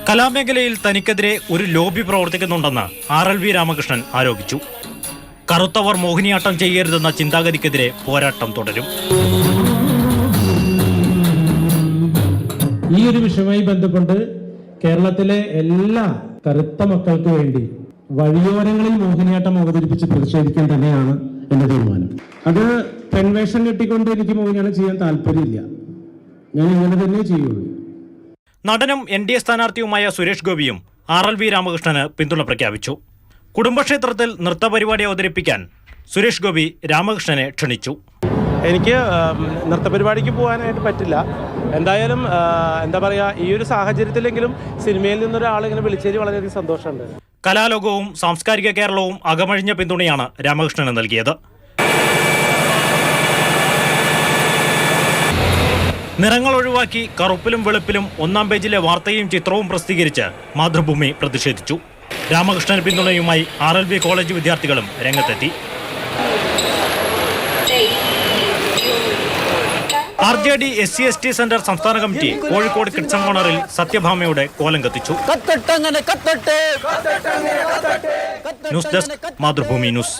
കലാമേഖലയിൽ തനിക്കെതിരെ ഒരു lobby പ്രവർത്തിക്കുന്നുണ്ടെന്ന് RLV Ramakrishnan ആരോപിച്ചു. കറുത്തവർ മോഹിനിയാട്ടം ചെയ്യരുതെന്ന ചിന്താഗതിക്കെതിരെ പോരാട്ടം തുടരും. ഈ ഒരു വിഷയവുമായി ബന്ധപ്പെട്ട് കേരളത്തിലെ എല്ലാ കറുത്ത മക്കൾക്ക് വേണ്ടി വഴിയോരങ്ങളിൽ മോഹിനിയാട്ടം അവതരിപ്പിച്ച് പ്രതിഷേധിക്കാൻ തന്നെയാണ് എന്റെ തീരുമാനം. അത് പെൺവേഷം കെട്ടിക്കൊണ്ട് എനിക്ക് മോഹിനിയാട്ടം ചെയ്യാൻ താല്പര്യമില്ല. ഞാൻ ഇങ്ങനെ തന്നെ ചെയ്യുള്ളൂ. നടനും NDA സ്ഥാനാർത്ഥിയുമായ സുരേഷ് ഗോപിയും RLV രാമകൃഷ്ണന് പിന്തുണ പ്രഖ്യാപിച്ചു. കുടുംബക്ഷേത്രത്തിൽ നൃത്തപരിപാടി അവതരിപ്പിക്കാൻ സുരേഷ് ഗോപി രാമകൃഷ്ണനെ ക്ഷണിച്ചു. എനിക്ക് നൃത്തപരിപാടിക്ക് പോകാനായിട്ട് പറ്റില്ല. എന്തായാലും എന്താ പറയുക, ഈ ഒരു സാഹചര്യത്തിലെങ്കിലും സിനിമയിൽ നിന്നൊരാളിങ്ങനെ വിളിച്ചതിൽ വളരെയധികം സന്തോഷമുണ്ട്. കലാലോകവും സാംസ്കാരിക കേരളവും അകമഴിഞ്ഞ പിന്തുണയാണ് രാമകൃഷ്ണന് നൽകിയത്. നിറങ്ങൾ ഒഴിവാക്കി കറുപ്പിലും വെളുപ്പിലും ഒന്നാം പേജിലെ വാർത്തയും ചിത്രവും പ്രസിദ്ധീകരിച്ച് മാതൃഭൂമി പ്രതിഷേധിച്ചു. രാമകൃഷ്ണൻ പിന്തുണയുമായി RLV കോളേജ് വിദ്യാർത്ഥികളും രംഗത്തെത്തി. RJD SC/ST സെന്റർ സംസ്ഥാന കമ്മിറ്റി കോഴിക്കോട് കിഡ്സൺ കോർണറിൽ സത്യഭാമയുടെ കോലം കത്തിച്ചു. News desk, Mathrubhumi news.